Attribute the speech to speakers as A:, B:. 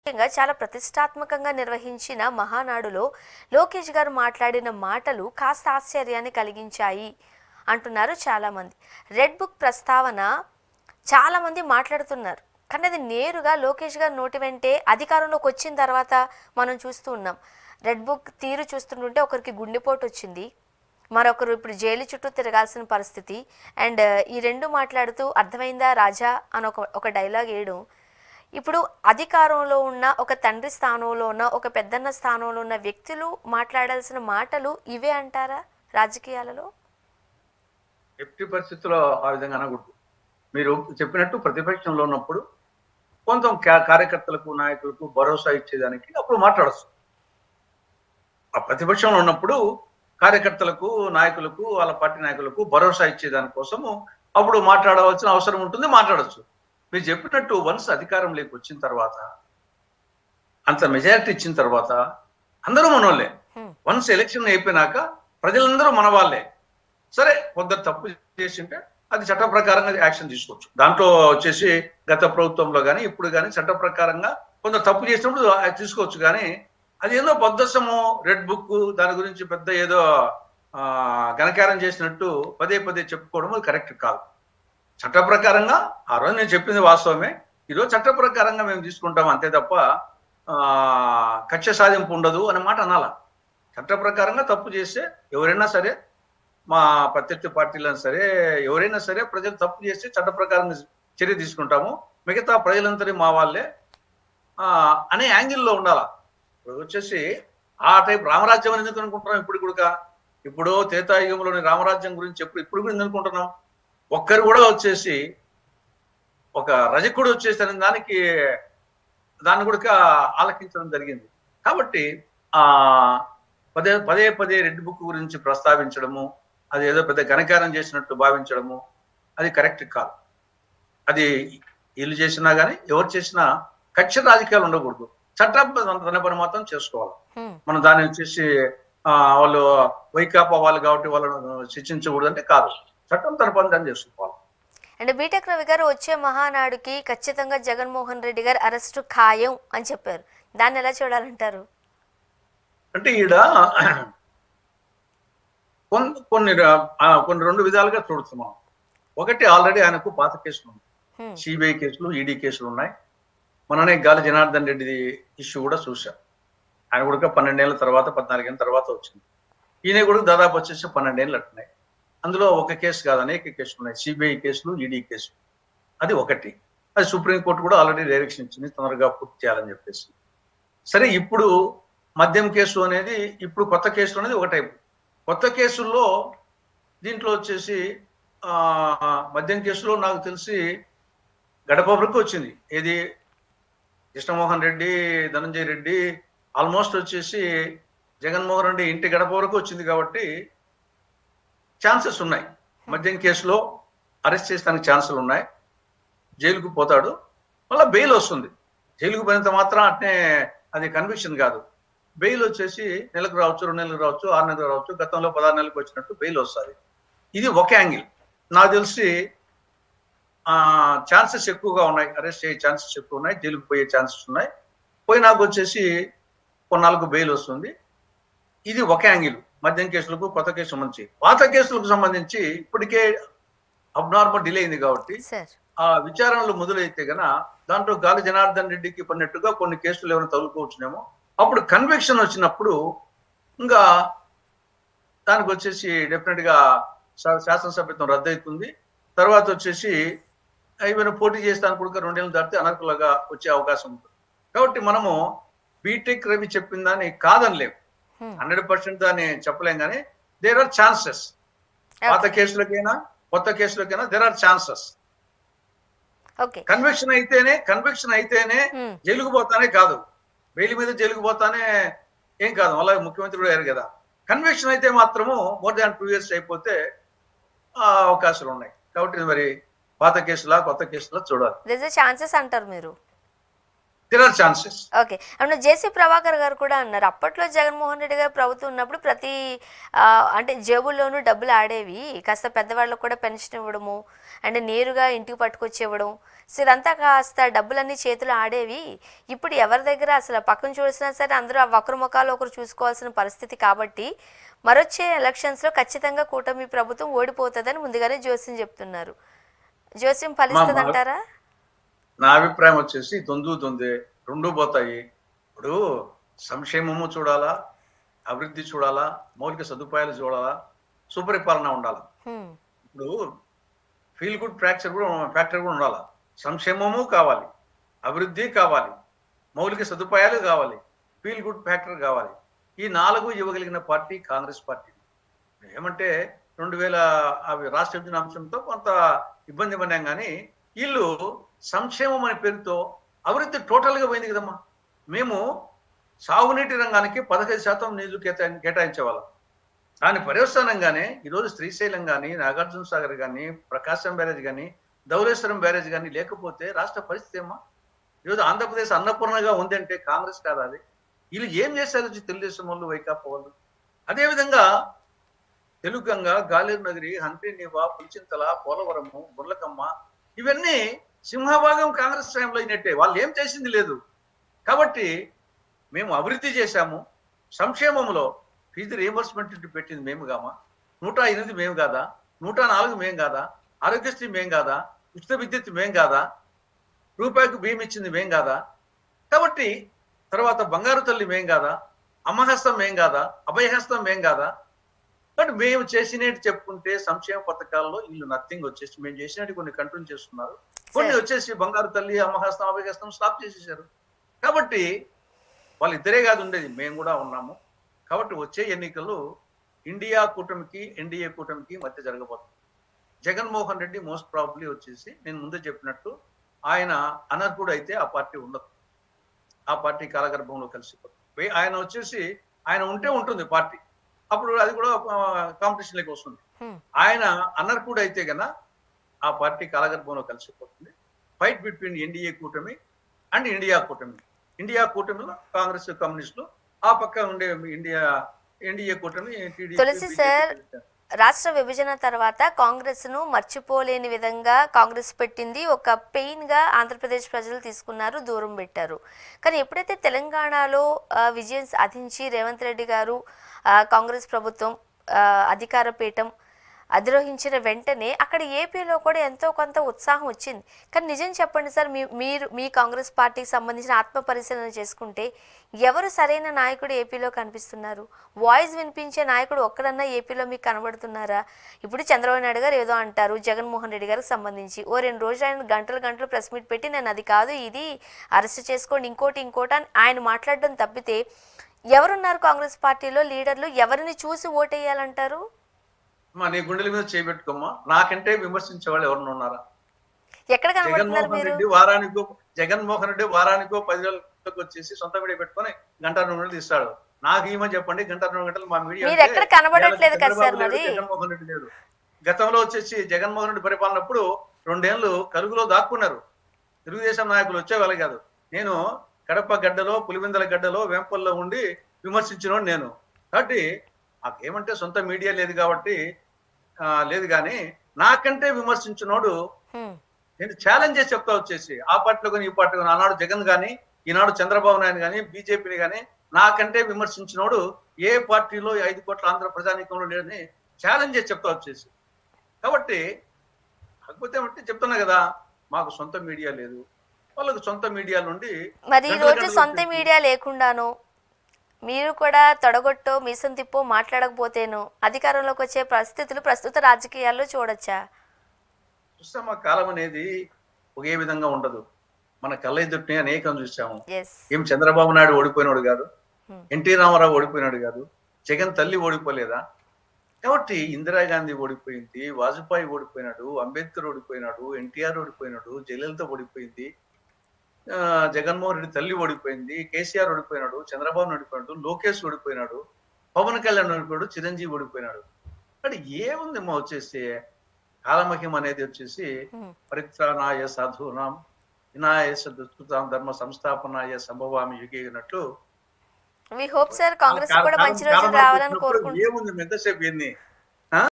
A: ముఖ్యంగా చాలా ప్రతిష్టాత్మకంగా నిర్వహించిన మహానాడులో లోకేష్ గారు మాట్లాడిన మాటలు కాస్త ఆశ్చర్యాన్ని కలిగించాయి అంటున్నారు చాలామంది. రెడ్ బుక్ ప్రస్తావన చాలామంది మాట్లాడుతున్నారు, కానీ అది నేరుగా లోకేష్ గారి నోటి వెంటే అధికారంలోకి వచ్చిన తర్వాత మనం చూస్తూ ఉన్నాం. రెడ్ బుక్ తీరు చూస్తుంటే ఒకరికి గుండెపోటు వచ్చింది, మరొకరు ఇప్పుడు జైలు చుట్టూ తిరగాల్సిన పరిస్థితి. అండ్ ఈ రెండు మాట్లాడుతూ అర్థమైందా రాజా అని ఒక డైలాగ్ వేయడం. ఇప్పుడు అధికారంలో ఉన్న ఒక తండ్రి స్థానంలో ఉన్న ఒక పెద్దన్న స్థానంలో ఉన్న వ్యక్తులు మాట్లాడాల్సిన మాటలు ఇవే అంటారా రాజకీయాలలో?
B: ఎట్టి పరిస్థితుల్లో ఆ విధంగా అనకూడదు. మీరు చెప్పినట్టు ప్రతిపక్షంలో ఉన్నప్పుడు కొంత కార్యకర్తలకు నాయకులకు భరోసా ఇచ్చేదానికి అప్పుడు మాట్లాడచ్చు. ఆ ప్రతిపక్షంలో ఉన్నప్పుడు కార్యకర్తలకు నాయకులకు వాళ్ళ పార్టీ నాయకులకు భరోసా ఇచ్చేదానికోసము అప్పుడు మాట్లాడవలసిన అవసరం ఉంటుంది, మాట్లాడచ్చు. మీరు చెప్పినట్టు వన్స్ అధికారంలోకి వచ్చిన తర్వాత అంత మెజారిటీ ఇచ్చిన తర్వాత అందరూ మనోళ్ళే. వన్స్ ఎలక్షన్ అయిపోయినాక ప్రజలందరూ మన వాళ్ళే. సరే, కొందరు తప్పు చేసింటే అది చట్ట ప్రకారంగా యాక్షన్ తీసుకోవచ్చు. దాంట్లో వచ్చేసి గత ప్రభుత్వంలో కానీ ఇప్పుడు కానీ చట్ట ప్రకారంగా కొందరు తప్పు చేసినప్పుడు తీసుకోవచ్చు. కానీ అది ఏదో బద్దసము రెడ్ బుక్ దాని గురించి పెద్ద ఏదో ఘనకారం చేసినట్టు పదే పదే చెప్పుకోవడం అది కరెక్ట్ కాదు. చట్ట ప్రకారంగా ఆ రోజు నేను చెప్పింది వాస్తవమే, ఈరోజు చట్ట ప్రకారంగా మేము తీసుకుంటాం అంతే తప్ప కక్ష సాధింపు ఉండదు అనే మాట అనాల. చట్ట ప్రకారంగా తప్పు చేస్తే ఎవరైనా సరే, మా ప్రత్యర్థి పార్టీలను సరే ఎవరైనా సరే, ప్రజలు తప్పు చేస్తే చట్ట ప్రకారంగా చర్య తీసుకుంటాము, మిగతా ప్రజలందరి మా వాళ్ళే అనే యాంగిల్లో ఉండాల. ఇప్పుడు వచ్చేసి ఆ టైప్ రామరాజ్యం అని ఎందుకు అనుకుంటున్నాం? ఇప్పుడు త్రేతాయుగంలోని రామరాజ్యం గురించి ఇప్పుడు కూడా ఎందుకు అనుకుంటున్నాం? ఒక్కరు కూడా వచ్చేసి ఒక రజకుడు వచ్చేసరి దాన్ని కూడా ఆలకించడం జరిగింది. కాబట్టి పదే పదే రెడ్ బుక్ గురించి ప్రస్తావించడము, అది ఏదో పెద్ద ఘనకారం చేసినట్టు భావించడము అది కరెక్ట్ కాదు. అది వీళ్ళు చేసినా కానీ ఎవరు చేసినా కక్ష రాజకీయాలు ఉండకూడదు. చట్టం తన పని మాత్రం చేసుకోవాలి. మనం దాన్ని వచ్చేసి వాళ్ళు వైకాపా వాళ్ళు కాబట్టి వాళ్ళను శిక్షించకూడదు అంటే కాదు, చట్టం తన పని దాన్ని చేసుకోవాలి.
A: అండ్ బీటెక్ రవి గారు వచ్చే మహానాడుకి ఖచ్చితంగా జగన్మోహన్ రెడ్డి గారు అరెస్టు ఖాయం అని చెప్పారు. దాన్ని ఎలా చూడాలంటారు?
B: అంటే ఈడ కొన్ని రెండు విధాలుగా చూడుతున్నాం. ఒకటి, ఆల్రెడీ ఆయనకు పాత కేసులు ఉన్నాయి, సిబిఐ కేసులు, ఈడీ కేసులు ఉన్నాయి. మననే గాలి జనార్దన్ రెడ్డి ఇష్యూ కూడా చూశాం. ఆయన కూడా 12 ఏళ్ళ తర్వాత 14 ఏళ్ళ తర్వాత వచ్చింది. ఈయన కూడా దాదాపు వచ్చేసి 12 ఏళ్ళు అంటున్నాయి. అందులో ఒక కేసు కాదు, అనేక కేసులు ఉన్నాయి, సిబిఐ కేసులు, ఈడీ కేసులు. అది ఒకటి. అది సుప్రీంకోర్టు కూడా ఆల్రెడీ డైరెక్షన్ ఇచ్చింది తొందరగా పూర్తి చేయాలని చెప్పేసి. సరే, ఇప్పుడు మద్యం కేసు అనేది, ఇప్పుడు కొత్త కేసులు అనేది ఒక టైపు. కొత్త కేసుల్లో దీంట్లో వచ్చేసి మద్యం కేసులో నాకు తెలిసి గడప వరకు వచ్చింది. ఏది కృష్ణమోహన్ రెడ్డి, ధనంజయ రెడ్డి ఆల్మోస్ట్ వచ్చేసి జగన్మోహన్ రెడ్డి ఇంటి గడప వరకు వచ్చింది. కాబట్టి ఛాన్సెస్ ఉన్నాయి. మద్యం కేసులో అరెస్ట్ చేసడానికి ఛాన్సులు ఉన్నాయి. జైలుకు పోతాడు, మళ్ళీ బెయిల్ వస్తుంది. జైలుకు పోయినంత మాత్రం అంటే అది కన్విక్షన్ కాదు. బెయిల్ వచ్చేసి నెలకు రావచ్చు, 2 నెలలకు రావచ్చు, 6 నెలలకు రావచ్చు. గతంలో 16 నెలలకు వచ్చినట్టు బెయిల్ వస్తుంది. ఇది ఒక యాంగిల్. నాకు తెలిసి ఛాన్సెస్ ఎక్కువగా ఉన్నాయి, అరెస్ట్ అయ్యే ఛాన్సెస్ ఎక్కువ ఉన్నాయి, జైలుకు పోయే ఛాన్సెస్ ఉన్నాయి. పోయినాకు వచ్చేసి కొన్నాళ్ళకు బెయిల్ వస్తుంది. ఇది ఒక యాంగిల్. మద్యం కేసులకు, కొత్త కేసుల నుంచి. పాత కేసులకు సంబంధించి ఇప్పటికే అబ్నార్మల్ డిలే అయింది కాబట్టి ఆ విచారణలు మొదలైతే గన దాంట్లో గాలి జనార్దన్ రెడ్డికి పడినట్టుగా కొన్ని కేసులు ఏమైనా తగులుకోవచ్చునేమో. అప్పుడు కన్విక్షన్ వచ్చినప్పుడు ఇంకా దానికి వచ్చేసి డెఫినెట్ గా శాసనసభ్యత్వం రద్దవుతుంది. తర్వాత వచ్చేసి ఏమైనా పోటీ చేస్తాను కూడా 2 ఏళ్ళు దాటితే అనర్హులుగా వచ్చే అవకాశం ఉంటుంది. కాబట్టి మనము బీటెక్ రవి చెప్పిన దాన్ని కాదనిలేము, 100% దాన్ని చెప్పలేం. కానీ దేర్ ఆర్ ఛాన్సెస్. పాత కేసులకైనా కొత్త కేసులకైనా దేర్ ఆర్ ఛాన్సెస్. కన్విక్షన్ అయితేనే జైలుకు పోతానే కాదు, బెయిల్ మీద జైలుకు పోతానే ఏం కాదు, మళ్ళీ ముఖ్యమంత్రి కూడా అయ్యారు కదా. కన్విక్షన్ అయితే మాత్రము మోర్ దాన్ 2 years అయిపోతే అవకాశాలు ఉన్నాయి. కాబట్టి మరి పాత కేసులా కొత్త కేసులా చూడాలి.
A: ఛాన్సెస్ అంటారు మీరు?
B: There are chances.
A: ఓకే. అవును. జేసీ ప్రభాకర్ గారు కూడా అన్నారు. అప్పట్లో జగన్మోహన్ రెడ్డి గారు ప్రభుత్వం ఉన్నప్పుడు ప్రతి అంటే జేబుల్లోనూ డబ్బులు ఆడేవి. కాస్త పెద్దవాళ్ళకి కూడా పెన్షన్ ఇవ్వడము, అండ్ నేరుగా ఇంటికి పట్టుకొచ్చి ఇవ్వడం. సో ఇదంతా కాస్త డబ్బులన్నీ చేతులు ఆడేవి. ఇప్పుడు ఎవరి దగ్గర అసలు పక్కన చూసినా సరే అందరూ ఆ ఒకరి ముఖాలు ఒకరు చూసుకోవాల్సిన పరిస్థితి కాబట్టి మరొచ్చే ఎలక్షన్స్‌లో ఖచ్చితంగా కూటమి ప్రభుత్వం ఓడిపోతదని ముందుగానే జోస్యం చెప్తున్నారు. జోస్యం ఫలిస్తదంటారా?
B: నా అభిప్రాయం వచ్చేసి దొందే రెండు పోతాయి. ఇప్పుడు సంక్షేమము చూడాలా, అభివృద్ధి చూడాలా, మౌలిక సదుపాయాలు చూడాలా, సుపరిపాలన ఉండాలా.
A: హ్మ్.
B: ఇప్పుడు ఫీల్ గుడ్ ఫ్యాక్టర్ కూడా ఉండాలా. సంక్షేమము కావాలి, అభివృద్ధి కావాలి, మౌలిక సదుపాయాలు కావాలి, ఫీల్ గుడ్ ఫ్యాక్టర్ కావాలి. ఈ 4 ఇవ్వగలిగిన పార్టీ కాంగ్రెస్ పార్టీ. ఏమంటే 2000 అవి రాష్ట్ర విభజన అంశంతో కొంత ఇబ్బంది పడినాం కానీ వీళ్ళు సంక్షేమం అనే పేరుతో అభివృద్ధి టోటల్ గా పోయింది కదమ్మా. మేము సాగునీటి రంగానికి 15% నిధులు కేటాయించేవాళ్ళం. దాని పర్యవసానంగానే ఈరోజు శ్రీశైలం కానీ, నాగార్జున సాగర్ కానీ, ప్రకాశం బ్యారేజ్ కానీ, ధవళేశ్వరం బ్యారేజ్ కానీ లేకపోతే రాష్ట్ర పరిస్థితి ఏమా? ఈరోజు ఆంధ్రప్రదేశ్ అన్నపూర్ణగా ఉందంటే కాంగ్రెస్ కాదు అది. వీళ్ళు ఏం చేశారు తెలుగుదేశం వాళ్ళు, వైకాపా వాళ్ళు. అదేవిధంగా తెలుగంగా, గాలేరు నగరి, హంపీనివా, పులిచింతల, పోలవరము, బుర్లకమ్మ ఇవన్నీ సింహభాగం కాంగ్రెస్ టైంలో అయినట్టే. వాళ్ళు ఏం చేసింది లేదు. కాబట్టి మేము అభివృద్ధి చేశాము. సంక్షేమంలో ఫీజు రియంబర్స్మెంట్ పెట్టింది మేము కామా, 108 మేము కాదా, 104 మేము కాదా, ఆరోగ్యశ్రీ మేం కాదా, ఉచిత విద్యుత్ మేం కాదా, రూపాయికి బియ్యం ఇచ్చింది మేం కాదా. కాబట్టి తర్వాత బంగారు తల్లి మేం కాదా, అమ్మహస్తం మేం కాదా, అభయహస్తం మేం కాదా. బట్ మేము చేసినట్టు చెప్పుకుంటే సంక్షేమ పథకాల్లో వీళ్ళు నథింగ్ వచ్చేసి మేము చేసినట్టు కొన్ని కంట్రోల్ చేస్తున్నారు, కొన్ని వచ్చేసి బంగారు తల్లి, అమ్మహస్తం, అభయహస్తం స్టాప్ చేసేసారు. కాబట్టి వాళ్ళిద్దరే కాదు ఉండేది, మేము కూడా ఉన్నాము. కాబట్టి వచ్చే ఎన్నికలు ఇండియా కూటమికి, ఎన్డీఏ కూటమికి మధ్య జరగబోతుంది. జగన్మోహన్ రెడ్డి మోస్ట్ ప్రాబబ్లీ వచ్చేసి నేను ముందే చెప్పినట్టు ఆయన అనర్హుడు అయితే ఆ పార్టీ ఉండదు, ఆ పార్టీ కాలగర్భంలో కలిసిపోతుంది. ఆయన వచ్చేసి ఆయన ఉంటే ఉంటుంది పార్టీ, అప్పుడు అది కూడా కాంపిటీషన్ లెక్క వస్తుంది. ఆయన అనర్హుడు అయితే గన ఆ పార్టీ కాలగర్భంలో కలిసిపోతుంది. ఫైట్ బిట్వీన్ ఎన్డీఏ కూటమి అండ్ ఇండియా కూటమి. ఇండియా కూటమిలో కాంగ్రెస్, కమ్యూనిస్టులు, ఆ పక్క ఉండే ఎన్డీఏ కూటమి
A: తులసి సార్, రాష్ట్ర విభజన తర్వాత కాంగ్రెస్ ను మర్చిపోలేని విధంగా కాంగ్రెస్ పెట్టింది ఒక పెయిన్ గా ఆంధ్రప్రదేశ్ ప్రజలు తీసుకున్నారు, దూరం పెట్టారు. కానీ ఎప్పుడైతే తెలంగాణలో విజయం సాధించి రేవంత్ రెడ్డి గారు కాంగ్రెస్ ప్రభుత్వం అధికార పీఠం అధిరోహించిన వెంటనే అక్కడ ఏపీలో కూడా ఎంతో కొంత ఉత్సాహం వచ్చింది. కానీ నిజం చెప్పండి సార్, మీరు మీ కాంగ్రెస్ పార్టీకి సంబంధించిన ఆత్మ పరిశీలన చేసుకుంటే ఎవరు సరైన నాయకుడు ఏపీలో కనిపిస్తున్నారు? వాయిస్ వినిపించే నాయకుడు ఒక్కడన్నా ఏపీలో మీకు కనబడుతున్నారా? ఇప్పుడు చంద్రబాబు నాయుడు గారు ఏదో అంటారు జగన్మోహన్ రెడ్డి గారికి సంబంధించి, ఓ 2 రోజులు ఆయన గంటలు ప్రెస్ మీట్ పెట్టి నేను అది కాదు ఇది అరెస్ట్ చేసుకోండి ఇంకోటి అని ఆయన మాట్లాడడం తప్పితే ఎవరున్నారు కాంగ్రెస్ పార్టీలో లీడర్లు? ఎవరిని చూసి ఓటేయాలంటారు?
B: నీ గుండెల మీద చేయబెట్టుకోమ్మా, నాకంటే విమర్శించే వాళ్ళు ఎవరన్నా ఉన్నారా?
A: ఎక్కడ కనబడుతున్నారు మీరు?
B: జగన్మోహన్ రెడ్డి వారానికో 10 రోజులకు వచ్చేసి సొంత మీడియా పెట్టుకొని 1-2 గంటలు తీస్తాడు. నాకు ఏమని చెప్పండి, 1-2 గంటలు మా మీడియా జగన్మోహన్ రెడ్డి లేడు. గతంలో వచ్చేసి జగన్మోహన్ రెడ్డి పరిపాలనప్పుడు 2 ఏళ్ళు కలుగులో దాక్కున్నారు. తెలుగుదేశం నాయకులు వచ్చేవాళ్ళు కాదు. నేను కడప గడ్డలో, పులివెందుల గడ్డలో, వేంపల్లో ఉండి విమర్శించినోడు నేను. కాబట్టి నాకేమంటే సొంత మీడియా లేదు కాబట్టి లేదు, కానీ నాకంటే విమర్శించినోడు నేను ఛాలెంజ్ చేసి చెప్తా వచ్చేసి ఆ పార్టీలో కానీ ఈ పార్టీలో కానీ, ఆనాడు జగన్ కానీ ఈనాడు చంద్రబాబు నాయుడు కానీ బీజేపీని కానీ నాకంటే విమర్శించినోడు ఏ పార్టీలో 5 కోట్ల ఆంధ్ర ప్రజానీకంలో లేదని ఛాలెంజ్ చేసి చెప్తా వచ్చేసి. కాబట్టి కాకపోతే ఏమంటే చెప్తున్నా కదా, మాకు సొంత మీడియా లేదు, వాళ్ళకు సొంత మీడియా నుండి.
A: మరి ఈ రోజు సొంత మీడియా లేకుండాను మీరు కూడా తొడగొట్టో మీసం తిప్పో మాట్లాడకపోతేను అధికారంలోకి వచ్చే పరిస్థితులు ప్రస్తుత రాజకీయాల్లో చూడొచ్చా?
B: చూస్తామా, కాలం అనేది ఒకే విధంగా ఉండదు. మన కళ్ళ ఎదుటిని అనేకం చూసాము. ఏం చంద్రబాబు నాయుడు ఓడిపోయినాడు కాదు, ఎన్టీ రామారావు ఓడిపోయినాడు కాదు, జగన్ తల్లి ఓడిపోలేదా? కాబట్టి ఇందిరాగాంధీ ఓడిపోయింది, వాజ్పేయి ఓడిపోయినాడు, అంబేద్కర్ ఓడిపోయినాడు, ఎన్టీఆర్ ఓడిపోయినాడు, జయలలిత ఓడిపోయింది, జగన్మోహన్ రెడ్డి తల్లి ఓడిపోయింది, కేసీఆర్ ఓడిపోయినాడు, చంద్రబాబు ఓడిపోయినాడు, లోకేష్ ఓడిపోయినాడు, పవన్ కళ్యాణ్ ఓడిపోయాడు, చిరంజీవి ఓడిపోయినాడు. అంటే ఏముందేమో వచ్చేసి కాలమహిమ అనేది వచ్చేసి పరిత్రాణాయ సాధూనాం వినాయస దుష్కృతాం ధర్మ సంస్థాపనాయ సంభవామి యుగే అన్నట్లు
A: వి హోప్ సార్ కాంగ్రెస్ కూడా మంచి రోజులు రావాలని కోరుకుంటున్నాం.
B: ఏముంది ఎంతసేపు ఏంది